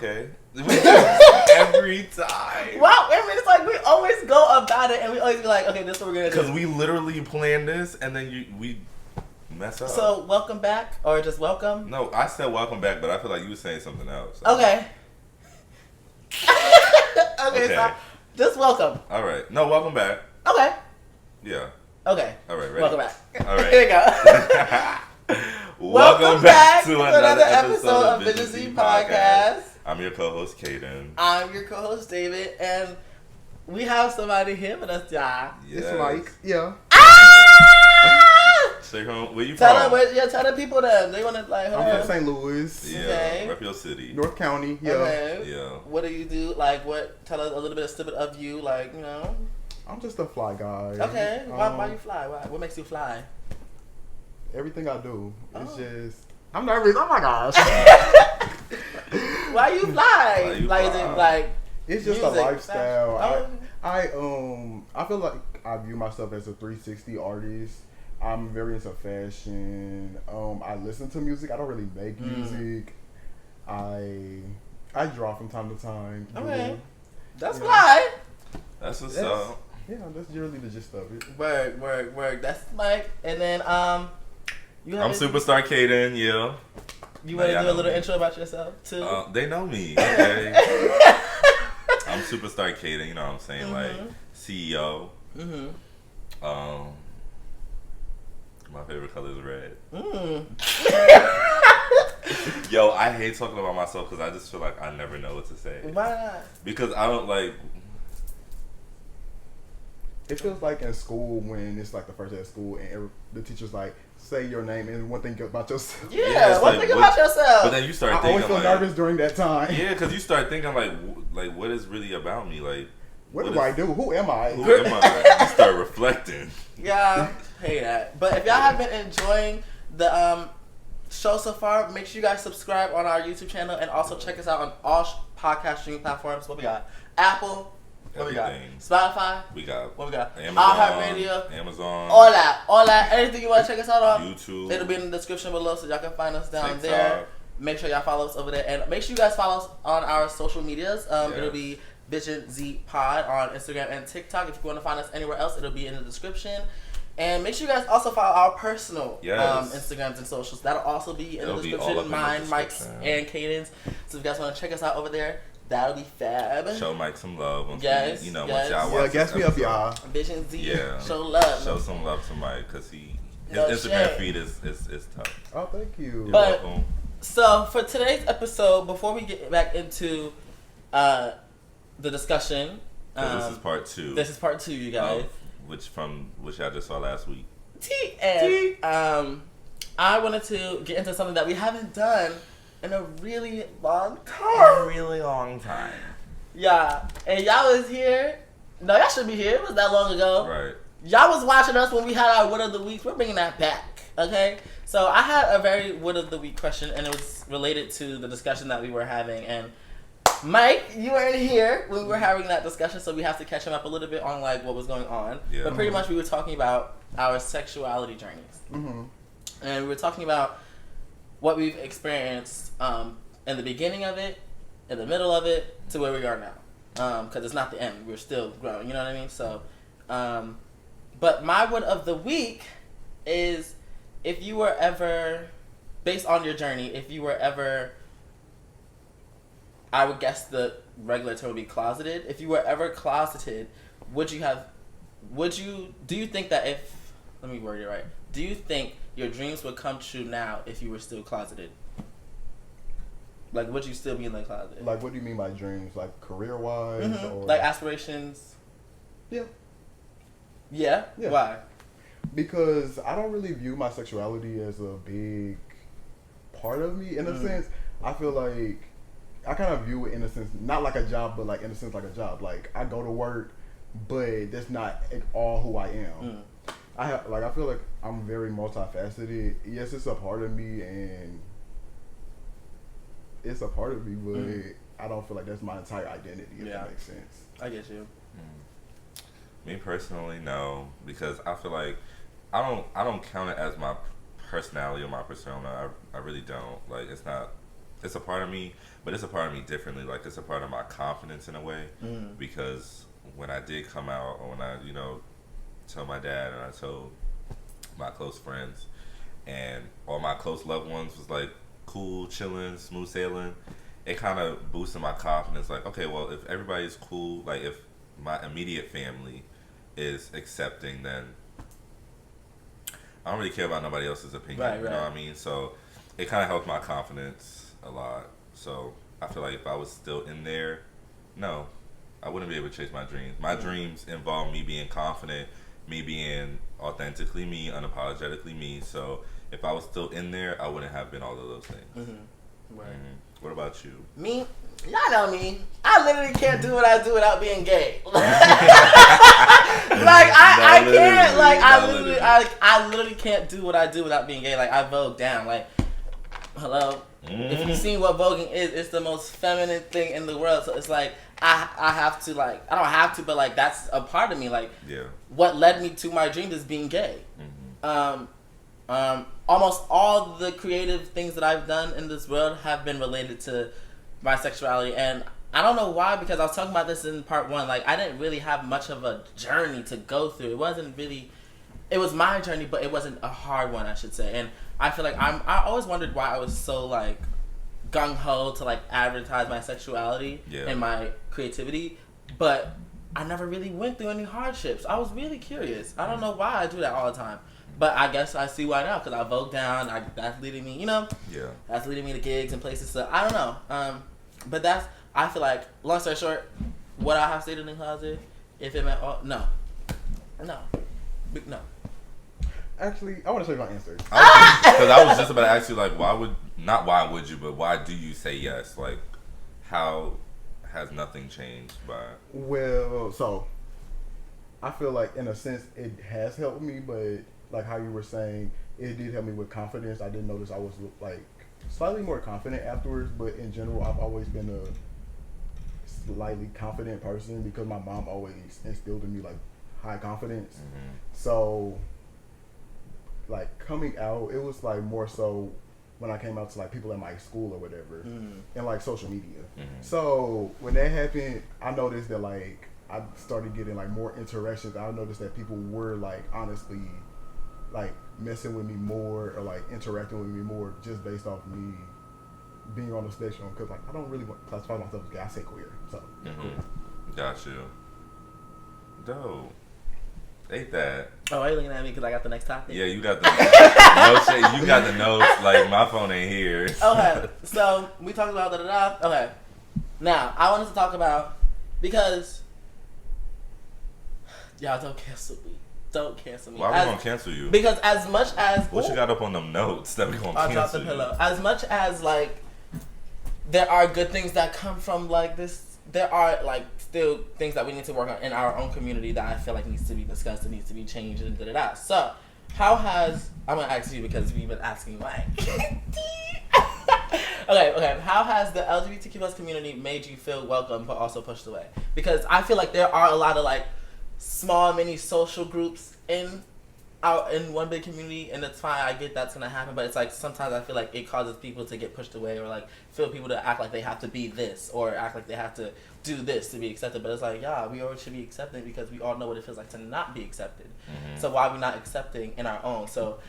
Okay. Every time. Wow, I mean, it's like we always go about it and we always be like, okay, this is what we're gonna do. Because we literally planned this and then we mess up. So welcome back, or just welcome? No, I said welcome back, but I feel like you were saying something else. Okay. Okay, so just welcome. All right. No, welcome back. Okay. Yeah. Okay. All right, ready? Welcome back. All right. Here we go. Welcome back to another episode of Vision Z Podcast. I'm your co-host, Kayden. I'm your co-host, David, and we have somebody here with us, y'all. Yes. It's Mike. Yeah. Stay home. Where you Tell from? tell the people that they want to like. I'm from St. Louis. Yeah. Okay. Rep your city. North County. Yeah. Okay. Yeah. What do you do? Like, what? Tell us a little bit of snippet of you. Like, you know. I'm just a fly guy. Okay. Why you fly? What makes you fly? Everything I do. It's Oh. just. I'm nervous. Oh my gosh. Why you fly? Why you like, fly? is it like? It's just music, a lifestyle. fashion? I feel like I view myself as a 360 artist. I'm very into fashion. I listen to music. I don't really make music. I draw from time to time. Okay. That's Yeah. fly. That's what's That's- up. Yeah, that's really the gist of it. Work. That's Mike. And then you have I'm Superstar Kayden, yeah. You want to y'all do a know little me. intro about yourself too? They know me, okay? I'm Superstar Kayden, you know what I'm saying? Like, CEO. My favorite color is red. Yo, I hate talking about myself because I just feel like I never know what to say. Why not? Because I don't like... It feels like in school when it's like the first day of school and the teacher's like, say your name and one thing about yourself. Yeah, it's one like, thing about yourself. But then you start I always thinking feel like... nervous during that time. Yeah, because you start thinking like what is really about me? Like, What do I do? Who am I? Who am I? You start reflecting. Yeah, hate that. But if y'all have been enjoying the show so far, make sure you guys subscribe on our YouTube channel and also check us out on all podcast streaming platforms. What we got? Apple. What Everything. we got? Spotify. We got What we got? Amazon, iHeartRadio. Amazon, All that. Anything you want to check us out on? YouTube. It'll be in the description below, so y'all can find us down TikTok. there. Make sure y'all follow us over there, and make sure you guys follow us on our social medias. It'll Yes. be Vision Z Pod on Instagram and TikTok. If you want to find us anywhere else, it'll be in the description. And make sure you guys also follow our personal Yes. Instagrams and socials. That'll also be in It'll the be all up description. in the Mine, Mike's, description. and Kayden's. So if you guys want to check us out over there, that'll be fab. Show Mike some love. Once Yes, we, you know, yes. once y'all Yeah, watch guess this me up, episode. y'all. Vision Z. Yeah. Show love. Show some love to Mike because his No Instagram shade. feed is tough. Oh, thank you. You're But- welcome. So for today's episode, before we get back into the discussion, 'Cause this is part 2. This is part 2, you guys. Which I just saw last week. And I wanted to get into something that we haven't done in a really long time. really long time. Yeah, and y'all was here. No, y'all should be here. It was that long ago. Right. Y'all was watching us when we had our Word of the Week. We're bringing that back, okay? So I had a very Word of the Week question, and it was related to the discussion that we were having. And Mike, you weren't here when we were having that discussion, so we have to catch him up a little bit on like what was going on. Yeah. But pretty much we were talking about our sexuality journeys, and we were talking about what we've experienced in the beginning of it, in the middle of it, to where we are now. Because it's not the end; we're still growing. You know what I mean? So, but my word of the week is, if you were ever, based on your journey, if you were ever, I would guess the regular term would be closeted. If you were ever closeted, do you think that if, let me word it right, do you think your dreams would come true now if you were still closeted? Like, would you still be in the closet? Like, what do you mean by dreams? Like, career-wise? Or Like, aspirations? Yeah. Yeah? Yeah. Why? Because I don't really view my sexuality as a big part of me. In a sense, I feel like I kind of view it in a sense, not like a job, but like in a sense like a job. Like, I go to work, but that's not all who I am. I feel like I'm very multifaceted. Yes, it's a part of me, but I don't feel like that's my entire identity, if that makes sense. I get you. Me personally, no, because I feel like I don't count it as my personality or my persona. I really don't. Like, it's not it's a part of me, but it's a part of me differently. Like, it's a part of my confidence in a way, because when I did come out, or when I, told my dad and I told my close friends, and all my close loved ones was like cool, chilling, smooth sailing, it kind of boosted my confidence. Like, okay, well, if everybody's cool, like if my immediate family is accepting, then I don't really care about nobody else's opinion. Right. You know what I mean? So it kind of helped my confidence a lot. So I feel like if I was still in there, no, I wouldn't be able to chase my dreams. My dreams involve me being confident, me being authentically me, unapologetically me. So if I was still in there, I wouldn't have been all of those things. Right. What about you? Me? Y'all know me. I literally can't do what I do without being gay. I literally can't do what I do without being gay. Like, I vogue down. Like, hello? If you've seen what voguing is, it's the most feminine thing in the world. So it's like, I have to, like, I don't have to, but, like, that's a part of me. Like, what led me to my dreams is being gay. Almost all the creative things that I've done in this world have been related to my sexuality, and I don't know why, because I was talking about this in part 1. Like, I didn't really have much of a journey to go through. It was my journey, but it wasn't a hard one, I should say. And I feel like I always wondered why I was so, like, gung-ho to, like, advertise my sexuality and my creativity, but I never really went through any hardships. I was really curious. I don't know why I do that all the time. But I guess I see why now, because I vogue down. That's leading me, that's leading me to gigs and places. So I don't know. But I feel like, long story short, would I have stayed in the closet if it meant all? No. Actually, I want to show you my answer. Because I was just about to ask you, like, why would you, but why do you say yes? Like, how has nothing changed by? Well, so I feel like in a sense it has helped me, but like how you were saying, it did help me with confidence. I did notice I was like slightly more confident afterwards, but in general, I've always been a slightly confident person because my mom always instilled in me like high confidence. So like coming out, it was like more so when I came out to like people at my school or whatever, and like social media. So when that happened, I noticed that like I started getting like more interactions. I noticed that people were like honestly like messing with me more or like interacting with me more just based off me being on the spectrum, because like I don't really want to classify myself as gay. I say queer. So Got you. Dope. Ain't that? Oh, are you looking at me because I got the next topic? Yeah, you got the notes. You got the notes. Like, my phone ain't here. Okay, so we talked about da-da-da. Okay. Now, I wanted to talk about, because y'all don't cancel me. Don't cancel me. Why are we gonna cancel you? Because as much as what you got up on them notes that we gonna cancel you? I'll drop the pillow. As much as like there are good things that come from like this, there are like still things that we need to work on in our own community that I feel like needs to be discussed and needs to be changed and da-da-da. So how has, I'm gonna ask you because we've been asking why. Okay. How has the LGBTQ plus community made you feel welcome but also pushed away? Because I feel like there are a lot of like small mini social groups in one big community, and it's fine. I get that's gonna happen, but it's like sometimes I feel like it causes people to get pushed away, or like feel people to act like they have to be this or act like they have to do this to be accepted. But it's like, yeah, we all should be accepted because we all know what it feels like to not be accepted. So why are we not accepting in our own? So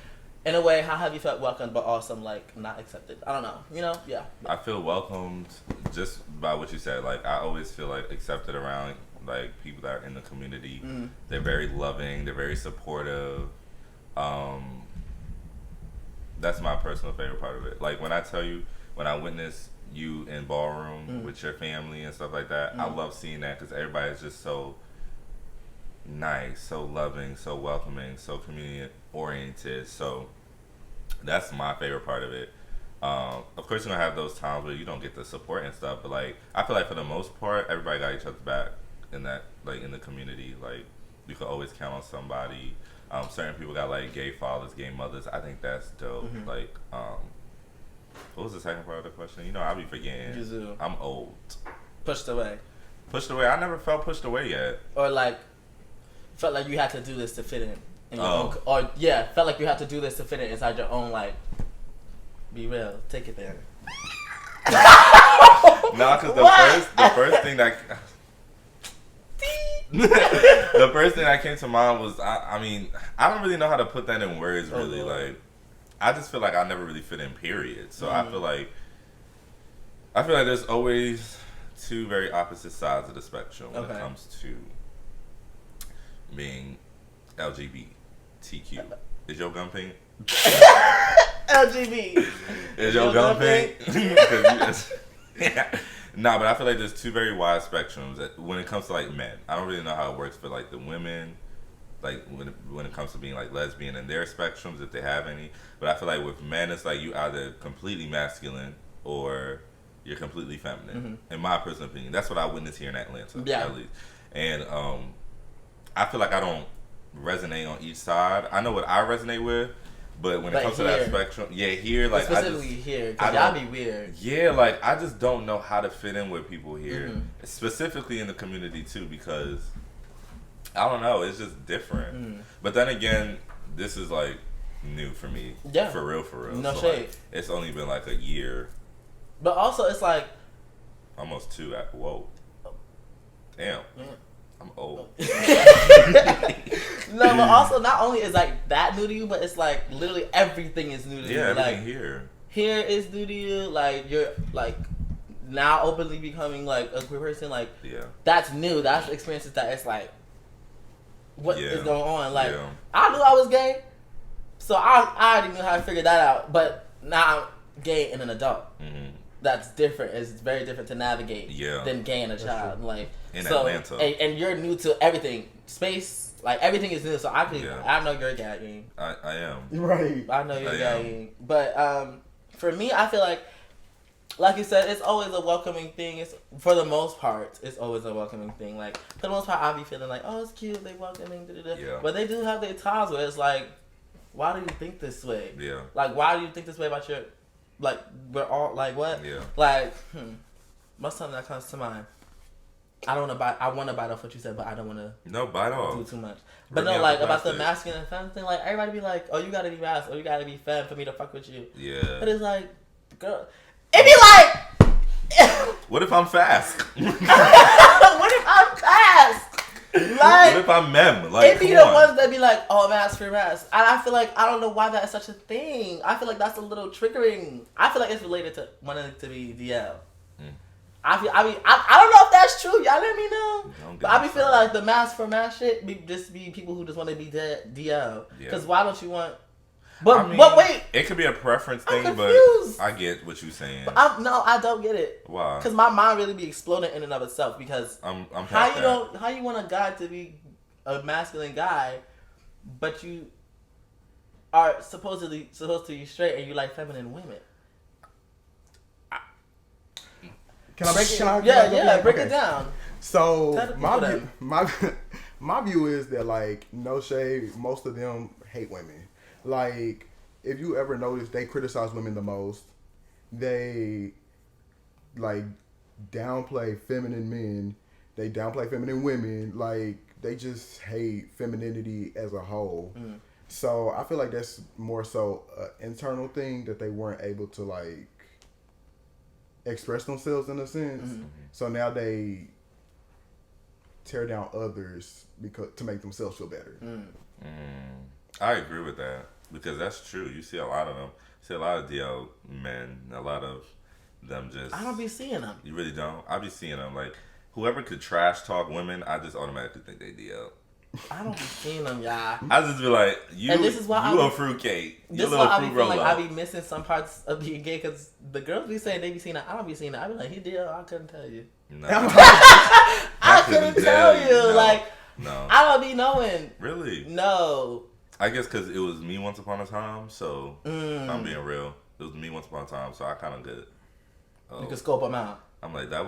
in a way, how have you felt welcomed but also like not accepted? I don't know. Yeah. I feel welcomed just by what you said. Like, I always feel like accepted around like people that are in the community. They're very loving. They're very supportive. That's my personal favorite part of it. Like, when I tell you, when I witness you in ballroom with your family and stuff like that, I love seeing that because everybody is just so nice, so loving, so welcoming, so community oriented. So that's my favorite part of it. Of course, you're gonna have those times where you don't get the support and stuff, but like I feel like for the most part, everybody got each other's back in that, like in the community. Like, you could always count on somebody. Certain people got like gay fathers, gay mothers. I think that's dope. Like, what was the second part of the question? You know, I'll be forgetting. I'm old. Pushed away. Pushed away. I never felt pushed away yet. Or like felt like you had to do this to fit in your own, or felt like you had to do this to fit in inside your own, like, be real, take it there. Nah, because the first thing that the first thing that came to mind was I mean I don't really know how to put that in words really. Like I just feel like I never really fit in, period. So I feel like there's always two very opposite sides of the spectrum when it comes to being LGBTQ. Is your gun pink? LGB. Is your gun pink? Yeah. Nah, but I feel like there's two very wide spectrums when it comes to like men. I don't really know how it works for like the women, like when it comes to being like lesbian and their spectrums, if they have any. But I feel like with men, it's like you either completely masculine or you're completely feminine. In my personal opinion, that's what I witnessed here in Atlanta, at least. And I feel like I don't resonate on each side. I know what I resonate with. But when it comes to that spectrum, here, like specifically here, because y'all be weird. Yeah, like I just don't know how to fit in with people here, specifically in the community too, because I don't know, it's just different. But then again, this is like new for me, for real. No so, shade. Like, it's only been like a year, but also it's like almost 2. Whoa, damn. I'm old. No, but also not only is like that new to you, but it's like literally everything is new to you. Yeah, everything like, here is new to you. Like you're like now openly becoming like a queer person. Like that's new. That's experiences that it's like what is going on. Like I knew I was gay, so I already knew how to figure that out. But now I'm gay and an adult. That's different. It's very different to navigate than gay and a child. True. Like in Atlanta, and you're new to everything. Space, like everything is new. So I know you're gagging. I am. Right. I know you're gagging. But for me, I feel like you said, it's always a welcoming thing. It's for the most part, it's always a welcoming thing. Like for the most part, I'll be feeling like, oh, it's cute. They welcoming. But they do have their times where it's like, why do you think this way? Yeah. Like why do you think this way about your? Like, we're all, like, what? Yeah. Like, what's something that comes to mind? I want to bite off what you said, but I don't want to bite off. do too much. But no, like, about the masculine and femme thing, like, everybody be like, oh, you got to be masculine, or you got to be femme for me to fuck with you. Yeah. But it's like, girl, it be like... What if I'm fast? What if I'm fast? Like, what if I'm mem? Like, it be the ones that be like, oh, mask for mask. And I feel like, I don't know why that is such a thing. I feel like that's a little triggering. I feel like it's related to wanting to be DL. I don't know if that's true. Y'all let me know. But I be feeling like the mask for mask shit be people who just want to be DL. Because why don't you want... But wait. It could be a preference thing, but I get what you're saying. But I don't get it. Why? Because my mind really be exploding in and of itself. Because I'm how you want a guy to be a masculine guy, but you are supposed to be straight and you like feminine women? Can I break it? Break it down. So my view is that like no shade, most of them hate women. Like, if you ever notice, they criticize women the most. They, like, downplay feminine men. They downplay feminine women. Like, they just hate femininity as a whole. So, I feel like that's more so an internal thing that they weren't able to, like, express themselves in a sense. So, now they tear down others to make themselves feel better. I agree with that because that's true. You see a lot of them. You see a lot of DL men. A lot of them just. I don't be seeing them. You really don't. I be seeing them. Like whoever could trash talk women, I just automatically think they DL. I don't be seeing them, y'all. I just be like, you. And this is why you a fruitcake. This is why I be feeling like I be missing some parts of being gay because the girls be saying they be seeing it. I don't be seeing it. I be like, he DL. I couldn't tell you. No. I couldn't tell you. No. Like. No. I don't be knowing. Really? No. I guess because it was me once upon a time, so if I'm being real. It was me once upon a time, so I kind of get. You can scope them out. I'm like, I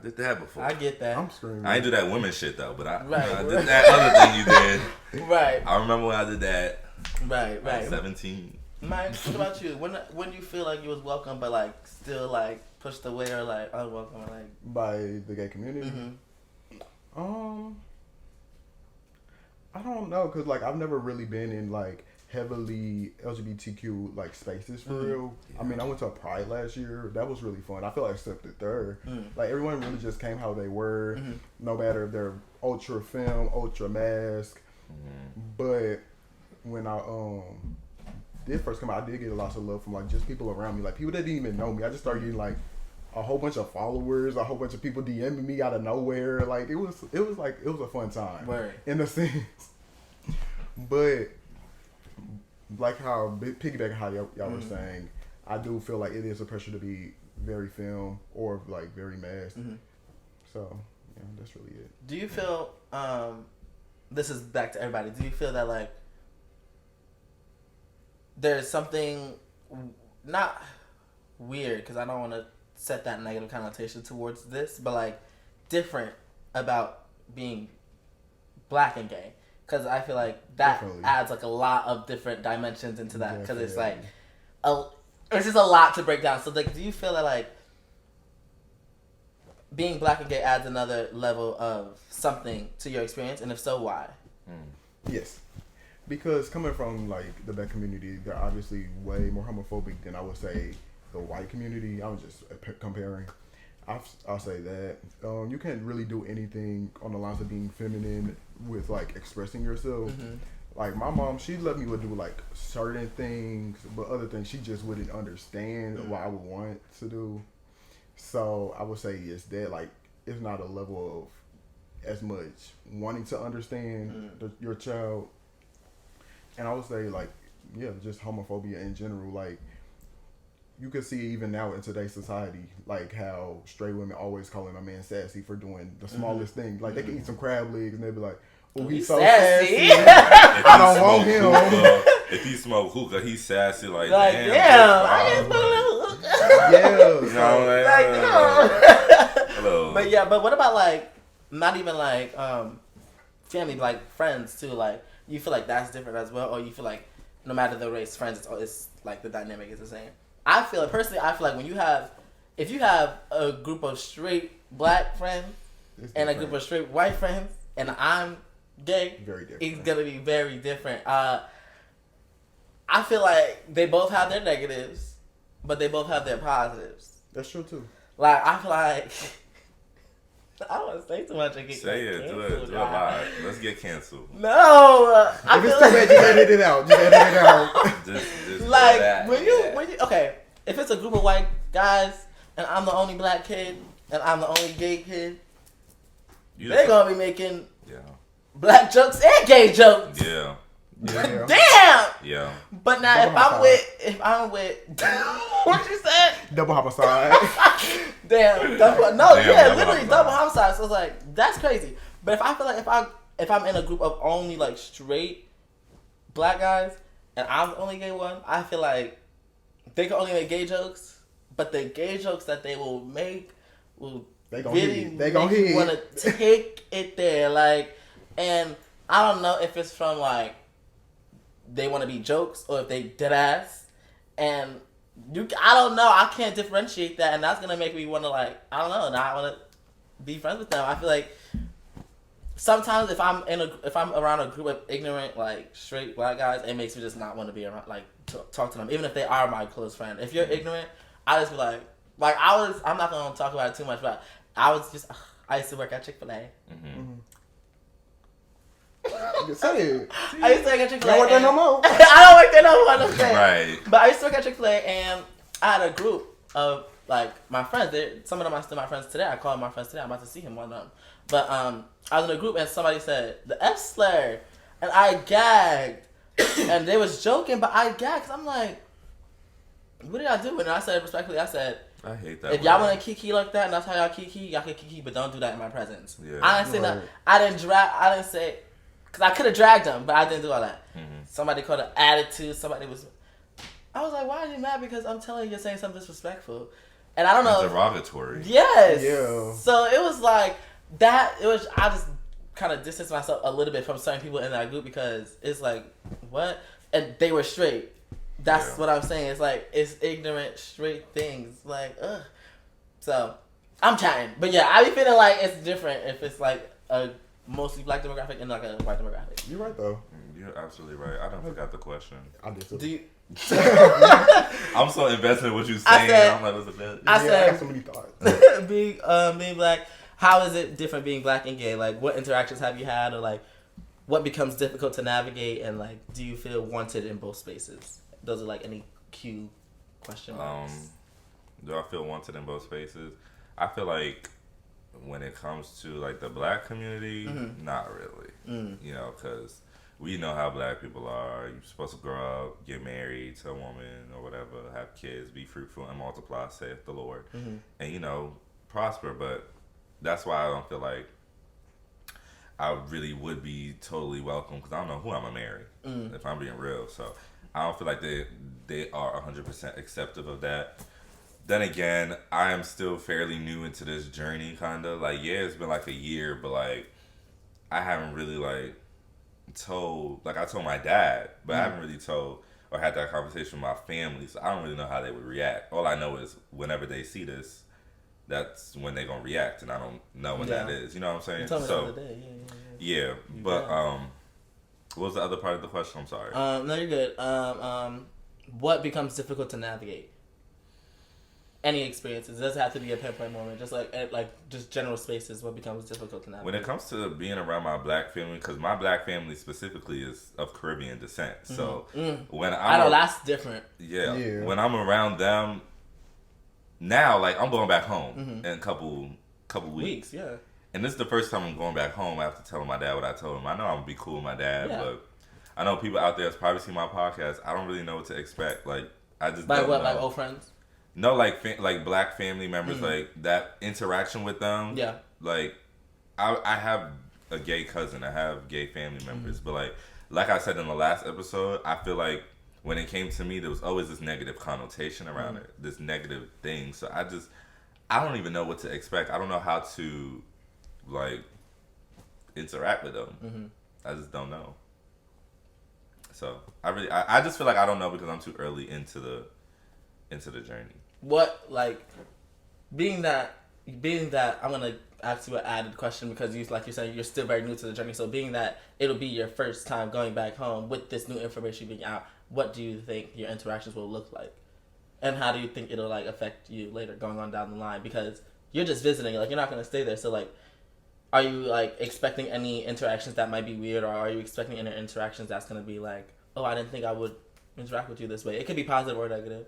did that before. I get that. I'm screaming. I ain't do that women shit though, but I did that other thing you did. Right. I remember when I did that. Right. I was 17. Mike, what about you? When you feel like you was welcome, but like still like pushed away or like unwelcome, like by the gay community? I don't know, cause like I've never really been in like heavily LGBTQ like spaces for real. I mean, I went to a Pride last year. That was really fun. I feel accepted there. Like everyone really just came how they were, no matter if they're ultra femme, ultra mask. But when I did first come out, I did get a lot of love from like just people around me, like people that didn't even know me. I just started getting like a whole bunch of followers, a whole bunch of people DMing me out of nowhere. Like it was a fun time, Word. In a sense. But like how piggyback how y'all were saying, I do feel like it is a pressure to be very film or like very masked. So yeah, that's really it. Do you feel this is back to everybody? Do you feel that like there's something not weird, because I don't want to set that negative connotation towards this, but like different about being black and gay? Because I feel like that adds like a lot of different dimensions into that. Because it's like, it's just a lot to break down. So like, do you feel that like being black and gay adds another level of something to your experience? And if so, why? Yes. Because coming from like the black community, they're obviously way more homophobic than I would say the white community. I was just comparing. I'll say that you can't really do anything on the lines of being feminine with like expressing yourself. Like my mom, she let me do like certain things, but other things she just wouldn't understand what I would want to do. So I would say it's that like it's not a level of as much wanting to understand your child. And I would say like just homophobia in general, like. You can see even now in today's society, like how straight women always calling a man sassy for doing the smallest thing. Like they can eat some crab legs and they'll be like, "Oh, he's so sassy." I don't want him. If he smoke hookah, he's sassy. Like damn, I ain't smoking hookah. Yeah, you know, Hello. But what about like not even like family, like friends too? Like you feel like that's different as well, or you feel like no matter the race, friends, it's like the dynamic is the same? I feel like when if you have a group of straight black friends and a group of straight white friends, and I'm gay, very different. It's gonna be very different. I feel like they both have their negatives, but they both have their positives. That's true too. Like I feel like I don't want to say too much and get say it, do it live. Let's get canceled. No, if it's too bad, just edit it out. Just like when you okay, if it's a group of white guys and I'm the only black kid and I'm the only gay kid, they're gonna be making black jokes and gay jokes. Yeah. Damn. Yeah. But now if I'm with what you said? Double homicide. Damn. Literally double homicide. So it's like that's crazy. But if I feel like if I'm in a group of only like straight black guys and I'm the only gay one, I feel like they can only make gay jokes, but the gay jokes that they will make will really make you want to take it there. Like, and I don't know if it's from like they want to be jokes or if they dead ass, and I don't know. I can't differentiate that, and that's gonna make me want to like I don't know. Not want to be friends with them. I feel like sometimes if I'm around a group of ignorant like straight black guys, it makes me just not want to be around like talk to them, even if they are my close friend. If you're ignorant, I just be like I'm not gonna talk about it too much, but I used to work at Chick-fil-A. Say it. I used to work at Chick-fil-A. You don't work there no more. I don't work there no more. I'm saying. Right. But I used to work at Chick-fil-A, and I had a group of like my friends. Some of them are still my friends today. I call them my friends today. I'm about to see him one of them. But I was in a group, and somebody said the F slur, and I gagged. And they was joking, but I gagged because I'm like, what did I do? And I said respectfully, I hate that. If y'all want to kiki like that, and that's how y'all kiki, y'all can kiki, but don't do that in my presence. Yeah. I didn't say that. I didn't say, because I could have dragged them, but I didn't do all that. Somebody called it attitude. I was like, why are you mad? Because I'm telling you, you're saying something disrespectful. And I don't know. Derogatory. Yes. Yeah. So it was like that. I just kind of distanced myself a little bit from certain people in that group because it's like, what? And they were straight. That's what I'm saying. It's like, it's ignorant, straight things. Like, ugh. So, I'm chatting. But yeah, I be feeling like it's different if it's like a mostly black demographic and like a white demographic. You're right though. You're absolutely right. I don't forgot the question. I did too. Do you? I'm so invested in what you're saying. I'm like, what's the best? I said, I got so many thoughts. being black. How is it different being black and gay? Like, what interactions have you had, or like, what becomes difficult to navigate, and like, do you feel wanted in both spaces? Those are like any Q question marks. Do I feel wanted in both spaces? I feel like when it comes to like the black community, not really. You know, because we know how black people are. You're supposed to grow up, get married to a woman or whatever, have kids, be fruitful and multiply, saith the Lord, and you know, prosper. But that's why I don't feel like I really would be totally welcome, because I don't know who I'm gonna marry, if I'm being real. So I don't feel like they are 100% accepting of that. Then again, I am still fairly new into this journey, kind of. Like, yeah, it's been like a year, but like, I haven't really like told, like I told my dad, but I haven't really told or had that conversation with my family, so I don't really know how they would react. All I know is whenever they see this, that's when they're gonna react, and I don't know when that is. You know what I'm saying? You told me the other day. Yeah. But what was the other part of the question? I'm sorry. No, you're good. What becomes difficult to navigate? Any experiences? It doesn't have to be a pinpoint moment. Just like just general spaces. What becomes difficult to navigate? When it comes to being around my black family, because my black family specifically is of Caribbean descent, so when I know that's different. Yeah. When I'm around them now, like I'm going back home in a couple weeks. Yeah. And this is the first time I'm going back home after telling my dad what I told him. I know I'm gonna be cool with my dad, but I know people out there that's probably seen my podcast. I don't really know what to expect. Like, I just like don't what? know. Like old friends? No, like black family members, like that interaction with them. Yeah. Like, I have a gay cousin. I have gay family members, but like I said in the last episode, I feel like when it came to me, there was always this negative connotation around it, this negative thing. So I don't even know what to expect. I don't know how to like interact with them. I just don't know. So I just feel like I don't know because I'm too early into the journey. What, like, being that I'm gonna ask you an added question, because you, like you said, you're still very new to the journey. So being that it'll be your first time going back home with this new information being out, what do you think your interactions will look like, and how do you think it'll like affect you later going on down the line? Because you're just visiting, like you're not gonna stay there. So like, are you like expecting any interactions that might be weird, or are you expecting any interactions that's gonna be like, oh, I didn't think I would interact with you this way? It could be positive or negative.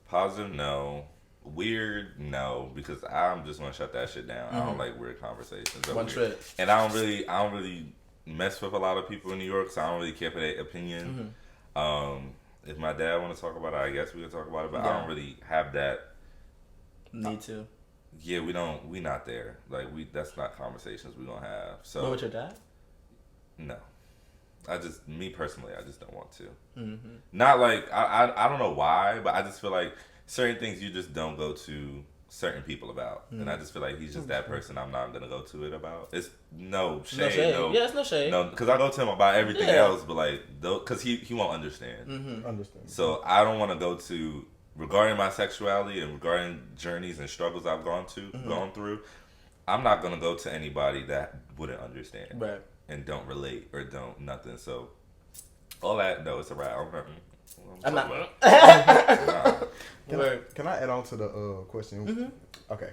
Positive, no. Weird, no, because I'm just gonna shut that shit down. I don't like weird conversations. One trip. And I don't really mess with a lot of people in New York, so I don't really care for their opinion. If my dad want to talk about it, I guess we can talk about it, but I don't really have that need to. Yeah, we not there. Like that's not conversations we gonna have. So what with your dad? No. Me personally, I just don't want to. Not like, I don't know why, but I just feel like certain things you just don't go to certain people about. And I just feel like he's just that person I'm not going to go to it about. It's no shade. No shade. Yeah, it's no shade. No, because I go to him about everything else, but like, because he won't understand. Understand. So I don't want to go to, regarding my sexuality and regarding journeys and struggles I've gone through, I'm not going to go to anybody that wouldn't understand. Right. And don't relate or don't nothing. So all that, no, it's a wrap. I'm not. Can I add on to the question? Okay.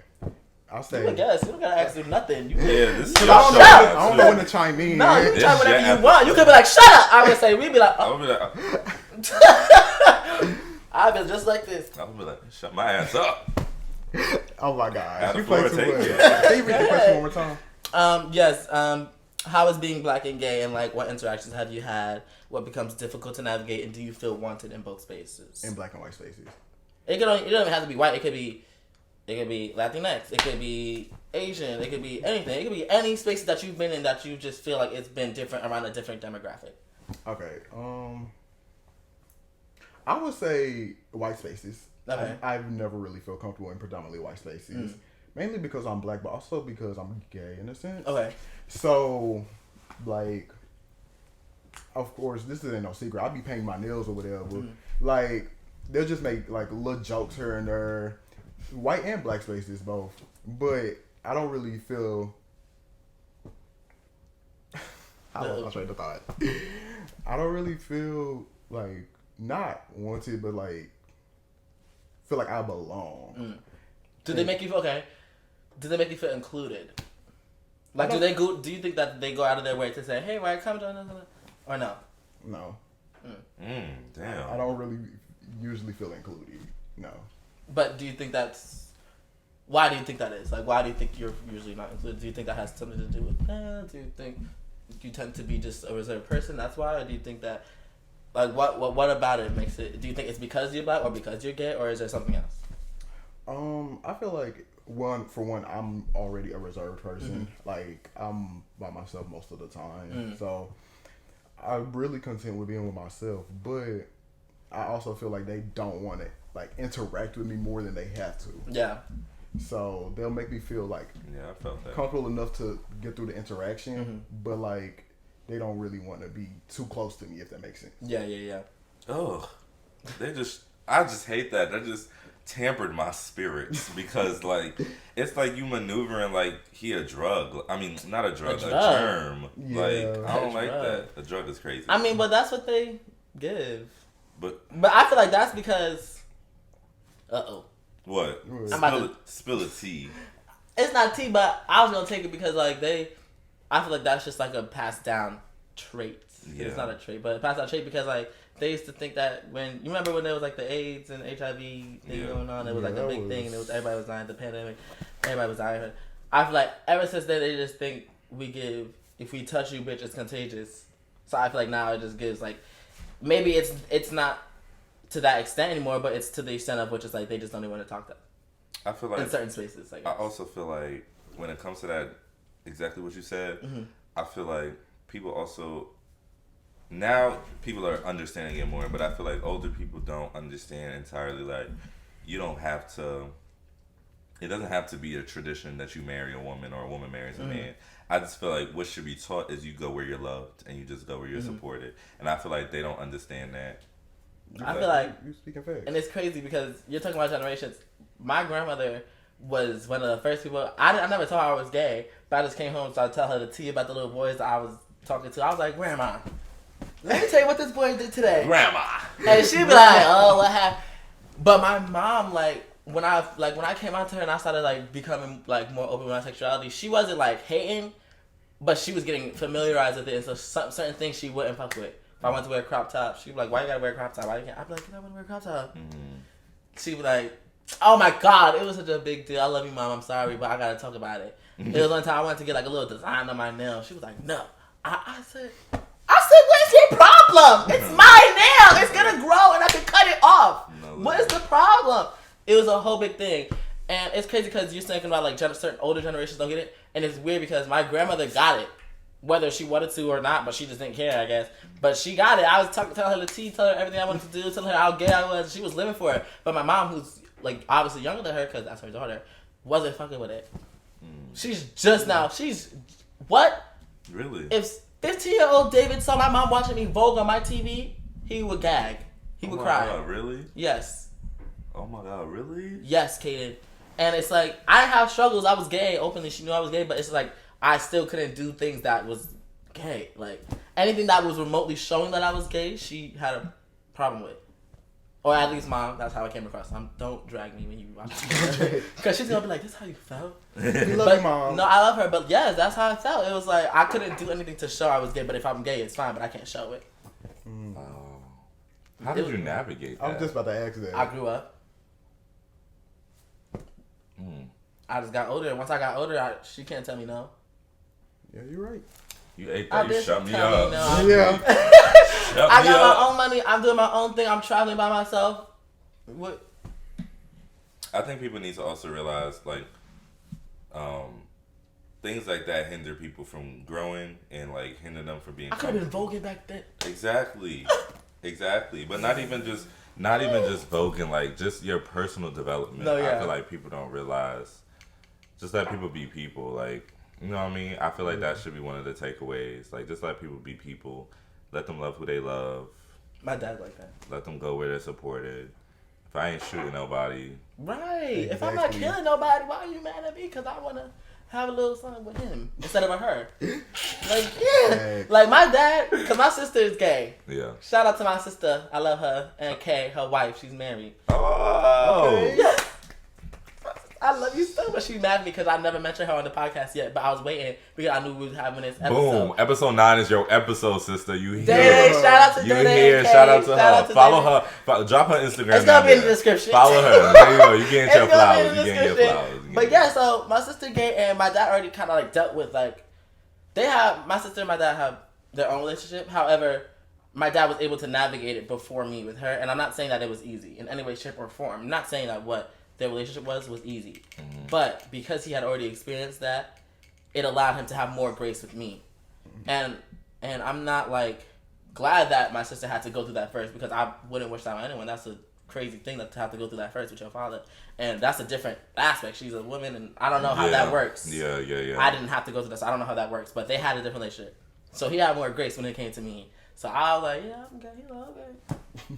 I'll say. I guess you don't gotta ask him nothing. You this is I don't know when to chime in. No, you can chime whenever you want. You could be like, "Shut up!" I would say, we'd be like, "Oh." I'd be just like this. I would be like, "Shut my ass up." Oh my God! You play too much. Can you read the question one more time? Yes. How is being black and gay, and like what interactions have you had? What becomes difficult to navigate, and do you feel wanted in both spaces? In black and white spaces. It don't even have to be white. It could be Latinx. It could be Asian. It could be anything. It could be any spaces that you've been in that you just feel like it's been different around a different demographic. Okay. I would say white spaces. Okay. I've never really felt comfortable in predominantly white spaces. Mainly because I'm black, but also because I'm gay in a sense. Okay. So, like, of course, this ain't no secret. I'll be painting my nails or whatever. Like, they'll just make, like, little jokes here and there. White and black spaces, both. But I don't really feel I lost my train of thought. I don't really feel like not wanted, but like feel like I belong. Do they make you feel okay? Do they make you feel included? Like, do they go? Do you think that they go out of their way to say, "Hey, why come join us?" Or no? No. Damn. I don't really usually feel included. No. But do you think that's? Why do you think that is? Like, why do you think you're usually not included? Do you think that has something to do with that? Do you think you tend to be just a reserved person? That's why, or do you think that? Like, what about it makes it? Do you think it's because you're black, or because you're gay, or is there something else? I feel like for one, I'm already a reserved person. Like, I'm by myself most of the time, so I'm really content with being with myself. But I also feel like they don't want to like interact with me more than they have to. Yeah. So they'll make me feel like I felt that. comfortable enough to get through the interaction, but like they don't really want to be too close to me, if that makes sense. Yeah. Oh, I just hate that. That just tampered my spirits because like it's like you maneuvering like he a drug. I mean, not a drug, a germ. Yeah. Like I don't like that. A drug is crazy. I mean, but that's what they give. But I feel like that's because. What? Spill a tea. It's not tea, but I was gonna take it because like I feel like that's just like a passed down trait. Yeah. It's not a trait, but a passed down trait because like they used to think that when you remember when there was like the AIDS and HIV thing going on, it was like a big thing. And everybody was dying. The pandemic, everybody was dying. I feel like ever since then they just think if we touch you, bitch, it's contagious. So I feel like now it just gives like maybe it's not to that extent anymore, but it's to the extent of which is like they just don't even want to talk to. I feel like in certain spaces. I also feel like when it comes to that, exactly what you said. I feel like people also now people are understanding it more, but I feel like older people don't understand entirely. Like you don't have to. It doesn't have to be a tradition that you marry a woman or a woman marries a man. I just feel like what should be taught is you go where you're loved and you just go where you're supported. And I feel like they don't understand that. I feel like you speaking facts. And it's crazy because you're talking about generations. My grandmother was one of the first people. I never told her I was gay, but I just came home and started telling her the tea about the little boys that I was talking to. I was like, Grandma, let me tell you what this boy did today. Grandma. And she'd be like, oh, what happened? But my mom, like when I came out to her and I started like becoming like more open with my sexuality, she wasn't like hating, but she was getting familiarized with it. And so certain things she wouldn't fuck with. If I wanted to wear a crop top, she'd be like, why you gotta wear a crop top? Why you can't? I'd be like, 'cause I want to wear a crop top. She'd be like, oh my God, it was such a big deal. I love you, Mom. I'm sorry, but I gotta talk about it. It was one time I wanted to get like a little design on my nail. She was like, no. I said, what's your problem? It's my nail. It's gonna grow and I can cut it off. What is the problem? It was a whole big thing. And it's crazy because you're thinking about like certain older generations don't get it. And it's weird because my grandmother got it. Whether she wanted to or not, but she just didn't care, I guess. But she got it. I was telling her the tea, telling her everything I wanted to do, telling her how gay I was. She was living for it. But my mom, who's like obviously younger than her, because that's her daughter, wasn't fucking with it. She's just now. What? Really? If 15-year-old David saw my mom watching me Vogue on my TV, he would gag. He would cry. Oh my God, really? Yes. Oh my God, really? Yes, Kayden. And it's like, I have struggles. I was gay openly. She knew I was gay, but it's like, I still couldn't do things that was gay. Like, anything that was remotely showing that I was gay, she had a problem with. Or at least, Mom, that's how I came across. Don't drag me when you watch it. Because she's going to be like, this is how you felt? You love you, Mom. No, I love her. But yes, that's how I felt. It was like, I couldn't do anything to show I was gay. But if I'm gay, it's fine. But I can't show it. How did you navigate that? I was just about to ask that. I grew up. I just got older. Once I got older, she can't tell me no. Yeah, you're right. You ate that. You shut me up. Yeah. I got my own money. I'm doing my own thing. I'm traveling by myself. What? I think people need to also realize, like, things like that hinder people from growing and like hinder them from being. I could have been voguing back then. Exactly, but not even just voguing, like just your personal development. No, yeah. I feel like people don't realize. Just let people be people, like, you know what I mean? I feel like that should be one of the takeaways. Like, just let people be people. Let them love who they love. My dad's like that. Let them go where they're supported. If I ain't shooting nobody. Right. Exactly. If I'm not killing nobody, why are you mad at me? Because I want to have a little son with him instead of a her. Like, yeah. Like, my dad, because my sister is gay. Yeah. Shout out to my sister. I love her. And Kay, her wife, she's married. Oh. Okay. Yeah. I love you so much. She mad at me because I never mentioned her on the podcast yet, but I was waiting because I knew we was having this episode. Boom. Episode 9 is your episode, sister. You here. Day, shout out to You Day, here. Kay. Shout out to her. Follow Day. her. Drop her Instagram. It's going to be in the there. description. Follow her. There you go. You getting your It's gonna be in flowers. the You getting your description. flowers. But yeah, so my sister gay and my dad already kind of like dealt with like, my sister and my dad have their own relationship. However, my dad was able to navigate it before me with her. And I'm not saying that it was easy in any way, shape, or form. I'm not saying that what their relationship was easy. Mm-hmm. But because he had already experienced that, it allowed him to have more grace with me. Mm-hmm. And I'm not like glad that my sister had to go through that first, because I wouldn't wish that on anyone. That's a crazy thing to have to go through that first with your father. And that's a different aspect. She's a woman, and I don't know how that works. Yeah. I didn't have to go through this. I don't know how that works. But they had a different relationship. So he had more grace when it came to me. So I was like, yeah, I'm gay. He's like, okay.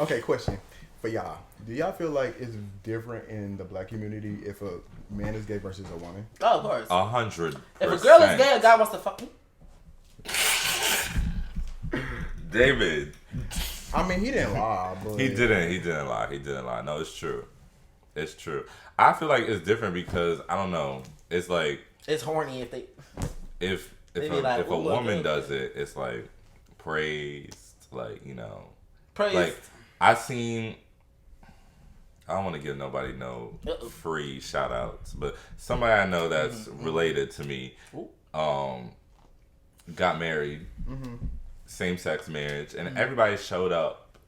Okay, question for y'all. Do y'all feel like it's different in the black community if a man is gay versus a woman? Oh, of course. 100%. If a girl is gay, a guy wants to fuck me. David. I mean, he didn't lie, but He didn't lie. No, it's true. It's true. I feel like it's different because I don't know. It's like it's horny if they. If like, if a woman does it, it's like praised. Like, you know, praised. Like I seen. I don't want to give nobody no free shout outs, but somebody I know that's related to me, got married, same sex marriage, and everybody showed up,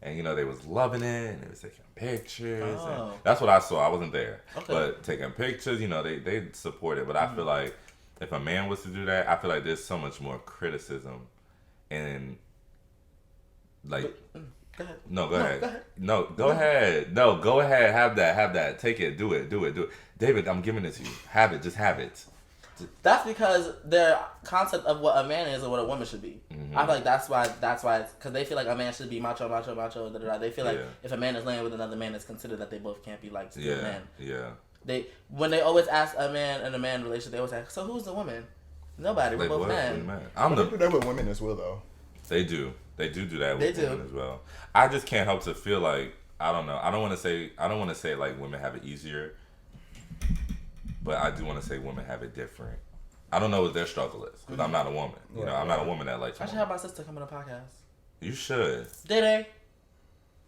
and you know they was loving it, and they was taking pictures. And that's what I saw. I wasn't there, but taking pictures, you know, they support it. But I feel like if a man was to do that, I feel like there's so much more criticism, and like. Go ahead. No, go ahead. No, go ahead. No, go ahead. Have that. Take it. Do it. David, I'm giving it to you. Have it. Just have it. That's because their concept of what a man is and what a woman should be. Mm-hmm. I feel like that's why, because they feel like a man should be macho. They feel like if a man is laying with another man, it's considered that they both can't be like still men. Yeah. When they always ask a man and a man relationship, they always ask, so who's the woman? Nobody. We're both men. I'm do that with women as well, though. They do. They do that with women as well. I just can't help to feel like, I don't know. I don't want to say like women have it easier, but I do want to say women have it different. I don't know what their struggle is, because I'm not a woman. You know, I'm not a woman that likes. I should have my sister come on the podcast. You should. Dede,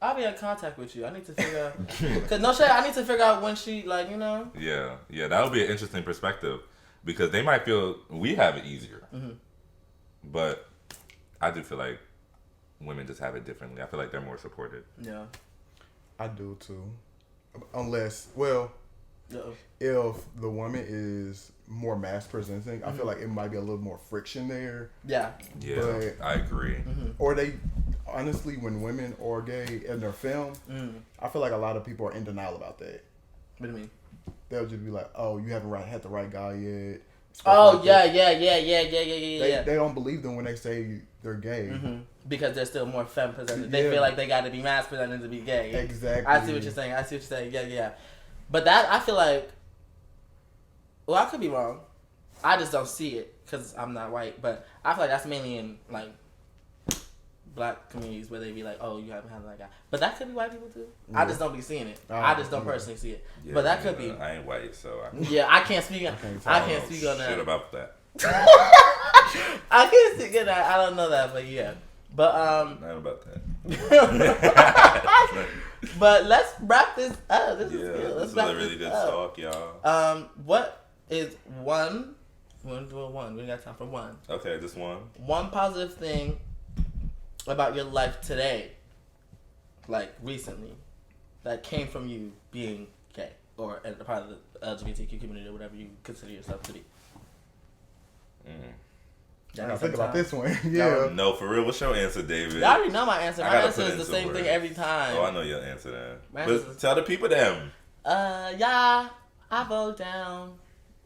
I'll be in contact with you. I need to figure out. Cause no shit, I need to figure out when she like, you know. Yeah, that would be an interesting perspective, because they might feel we have it easier, but I do feel like women just have it differently. I feel like they're more supported. Yeah. I do too. Unless, well, if the woman is more mass presenting, I feel like it might be a little more friction there. Yeah. Yeah, but, I agree. Or they, honestly, when women are gay in their film, I feel like a lot of people are in denial about that. What do you mean? They'll just be like, oh, you haven't had the right guy yet. Oh, like yeah. They don't believe them when they say they're gay. Because they're still more femme presented. They feel like they got to be mass presented to be gay. Exactly. I see what you're saying. Yeah. But that, I feel like, well, I could be wrong. I just don't see it because I'm not white. But I feel like that's mainly in, like, black communities where they be like, oh, you haven't had that guy. But that could be white people too. I just don't be seeing it. I just don't personally see it. Yeah, but that could be. I ain't white, so I can't speak on. I can't speak on that. Shit about that. I can't speak on that. I don't know that, but yeah. But not about that. But let's wrap this up. This is good. This is a really good talk, y'all. What is one? We're gonna do a one. We got time for one. Okay, just one. One positive thing about your life today, like recently, that came from you being gay or a part of the LGBTQ community or whatever you consider yourself to be. I gotta think about this one. Yeah. No, for real. What's your answer, David? I already know my answer. My answer is the same thing every time. Oh, I know your answer then. But tell the people them. Yeah, I vote down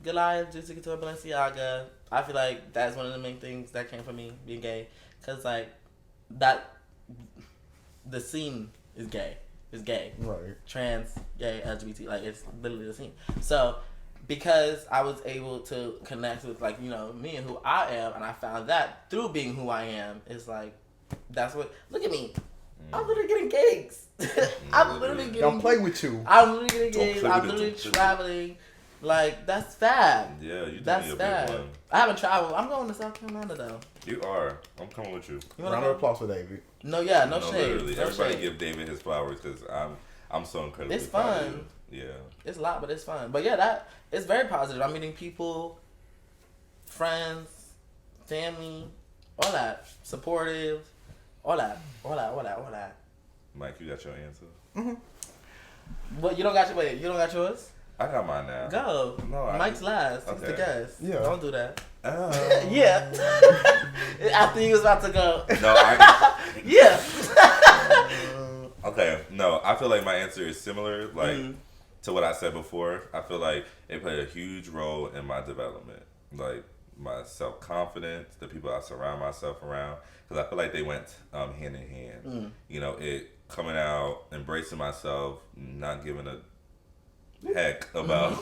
Goliath, Juicy Couture, Balenciaga. I feel like that's one of the main things that came from me being gay. Cause like that, the scene is gay. It's gay. Right. Trans, gay, LGBT. Like it's literally the scene. So because I was able to connect with like, you know, me and who I am, and I found that through being who I am, is like, that's what, look at me. I'm literally getting gigs. I'm literally getting, don't play with you. I'm literally getting gigs. I'm literally traveling. Like, that's fab. Yeah, you that's a big fab. one. I haven't traveled. I'm going to South Carolina though. You are. I'm coming with you. Round of applause for David. No, yeah, no shade. Literally, no everybody shade. give David his flowers because I'm so incredibly It's proud of fun. you. Yeah. It's a lot, but it's fun. But yeah, that it's very positive. I'm meeting people, friends, family, all that, supportive, all that. Mike, you got your answer? Mm-hmm. What, you don't got your, wait, you don't got yours? I got mine now. Go. No, Mike's last. He's Okay. the guest. Yeah. Don't do that. Yeah. After he was about to go. No, Yeah. Okay, no, I feel like my answer is similar, like, to what I said before. I feel like it played a huge role in my development, like my self-confidence, the people I surround myself around, because I feel like they went hand in hand. You know, it coming out, embracing myself, not giving a heck about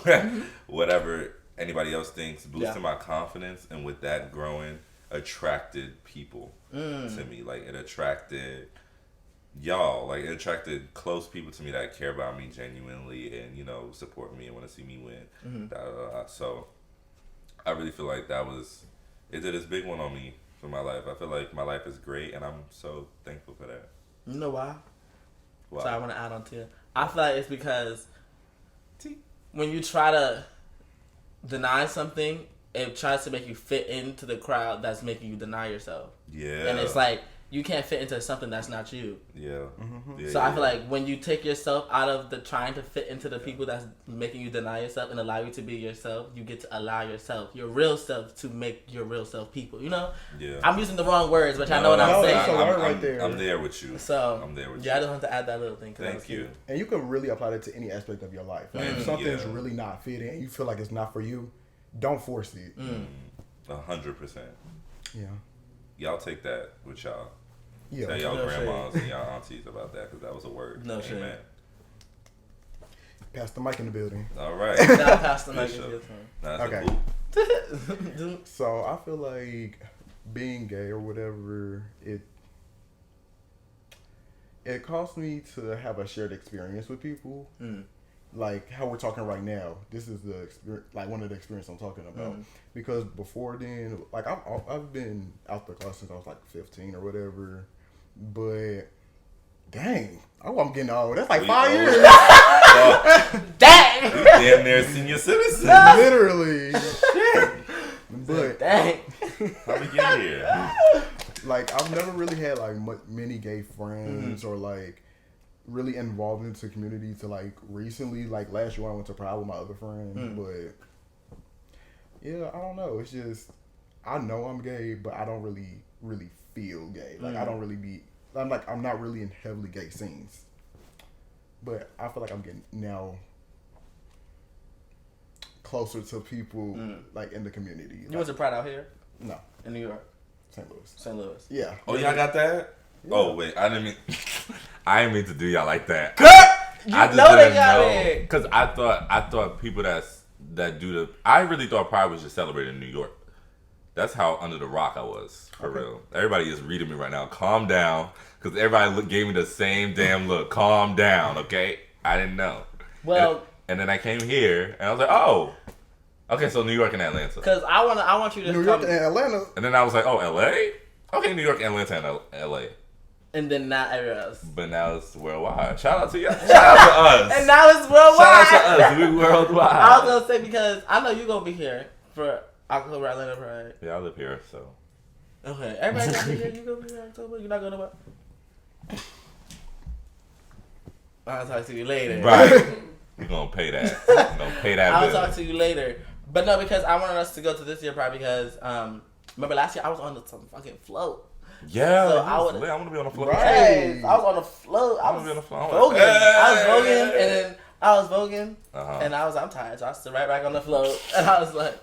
whatever anybody else thinks, boosting my confidence, and with that growing, attracted people to me. Like, it attracted y'all, like, it attracted close people to me that care about me genuinely and, you know, support me and want to see me win. So I really feel like it did this big one on me for my life. I feel like my life is great and I'm so thankful for that. You know why? Wow. So I want to add on to it. I feel like it's because when you try to deny something, it tries to make you fit into the crowd that's making you deny yourself. Yeah. And it's like, you can't fit into something that's not you. Yeah. Yeah, So I feel like when you take yourself out of the trying to fit into the people that's making you deny yourself and allow you to be yourself, you get to allow yourself, your real self, to make your real self people. You know? Yeah. I'm using the wrong words, but I know what I'm saying. That's a word right there. I'm there with you. So I'm there with you. yeah, I just want to add that little thing. Thank you. And you can really apply that to any aspect of your life. Like, if something's really not fitting and you feel like it's not for you, don't force it. 100%. Yeah. Y'all take that with y'all. Yeah. Tell y'all No grandmas and y'all aunties about that, because that was a word. No shade. Amen. Pass the mic in the building. All right. Now pass the mic. Bishop. It's Nah, Okay. Cool. So I feel like being gay or whatever, it caused me to have a shared experience with people. Like how we're talking right now. This is the experience, like one of the experience I'm talking about. Because before then, like I've been out the class since I was like 15 or whatever. But dang, I'm getting old. That's like 5 years. Dang. You damn near a senior citizen. Literally. But Dang. How we get here? like I've never really had like many gay friends or like really involved into community to like recently. Like last year when I went to Pride with my other friend, but yeah, I don't know. It's just I know I'm gay, but I don't really feel gay. Like I don't really I'm not really in heavily gay scenes. But I feel like I'm getting now closer to people like in the community. You went to Pride out here? No, In New York? St. Louis. St. Louis. Yeah. Oh, y'all got that? Yeah. Oh, wait. I didn't mean to do y'all like that. I just know they didn't got know. it. Because I thought people that do the... I really thought Pride was just celebrated in New York. That's how under the rock I was, for real. Everybody is reading me right now. Calm down. Because everybody gave me the same damn look. Calm down, okay? I didn't know. Well... And then I came here, and I was like, oh... Okay, so New York and Atlanta. Because I want you to New York and Atlanta. And then I was like, oh, L.A.? Okay, New York, Atlanta, and L.A. And then not everywhere else. But now it's worldwide. Shout out to y'all. Shout out to us. And now it's worldwide. Shout out to us. We worldwide. I was going to say, because I know you're going to be here for October Atlanta Pride. Yeah, I live here, so. Okay, everybody going to be here. You going to be here in October? You're not going to what? I'll talk to you later. Right. You're going to pay that. You're going to pay that I'll bill. talk to you later. But no, because I wanted us to go to this year Pride because, remember last year I was on some fucking float. Yeah, So I want to be on the floor. Right. Yes, I was on the float. I was voguing. I was voguing, and then I was voguing, and I was I'm tired, so I stood right back on the float, and I was like,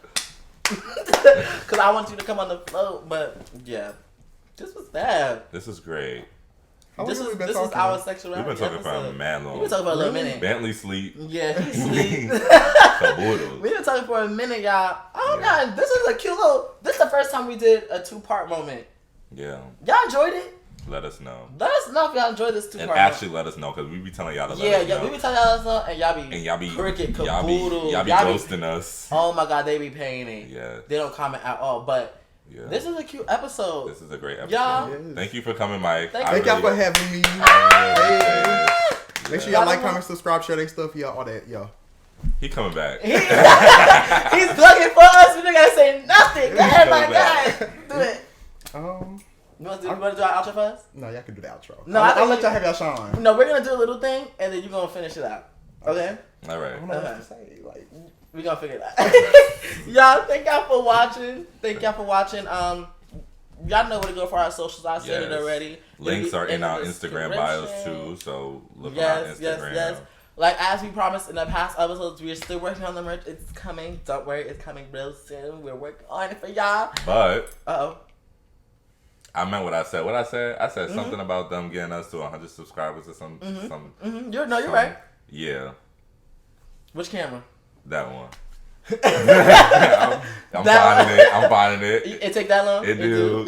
because I want you to come on the float, but yeah, this was bad. This is great. This is our sexuality. We've been talking for a mad long. We've been talking for a little minute. Bentley sleep. Yeah, he sleep. Caboodles. We've been talking for a minute, y'all. Oh God, this is a cute little. This is the first time we did a 2-part moment. Yeah. Y'all enjoyed it? Let us know. Let us know if y'all enjoyed this 2-part. And actually, let us know because we be telling y'all to let us know. Yeah, we be telling y'all to let us know, and y'all be cricket, caboodle. Y'all be ghosting us. Oh my God, they be paying it. Yeah. They don't comment at all, but. Yeah. This is a cute episode. This is a great episode. Y'all. Yes. Thank you for coming, Mike. Thank y'all for having me. Make sure y'all like, comment, subscribe, share their stuff, y'all. All that, y'all. He coming back. He's looking for us. We don't gotta say nothing. Go ahead, my guy. Do it. You want to do our outro first? No, y'all can do the outro. No, I'll let y'all have y'all shine. No, we're gonna do a little thing, and then you're gonna finish it out. Okay? All right. I don't know what to say. Like, we gonna figure it out. Y'all, thank y'all for watching. Y'all know where to go for our socials. I said it already. Links are in our Instagram bios too, so look on our Instagram. Yes. Like as we promised in the past episodes, we're still working on the merch. It's coming. Don't worry, it's coming real soon. We're working on it for y'all. But I meant what I said. What I said? I said something about them getting us to 100 subscribers or something. You're right. Yeah. Which camera? That one. I'm finding it. It take that long? It do.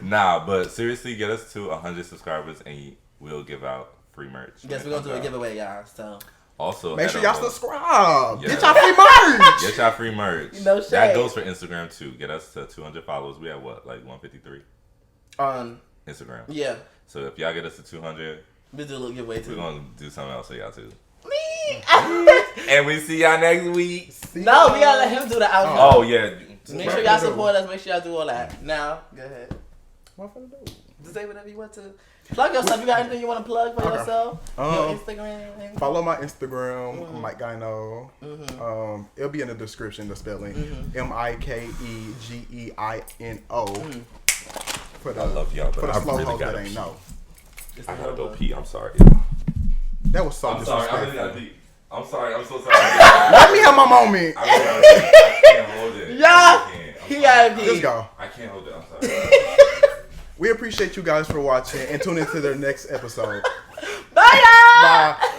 Nah, but seriously, get us to 100 subscribers and we'll give out free merch. Yes, we're gonna do a giveaway, y'all. So also make sure y'all subscribe. Yes. Get y'all free merch. Get y'all free merch. No shade. That goes for Instagram too. Get us to 200 followers. We have what, like 153 on Instagram. Yeah. So if y'all get us to 200, we do a little giveaway too. We're gonna do something else for y'all too. Me. And we see y'all next week. No, we gotta let him do the outro. Oh yeah. Make sure y'all support us. Make sure y'all do all that. Now, go ahead. What for the do? Just say whatever you want to. Plug yourself. You got anything you want to plug for yourself? Your Instagram? Follow my Instagram, Mike Gaino. It'll be in the description, the spelling. MikeGeino. I love y'all, but for the I slow really hoes gotta that ain't know. I gotta go pee. I'm sorry. That was so I'm sorry. I really disrespectful. gotta pee. I'm sorry. I'm so sorry. Let me have my moment. I can't hold it. Yeah. He gotta pee. Let's go. I can't hold it. I'm sorry. We appreciate you guys for watching and tune into the next episode. Bye, y'all. Bye.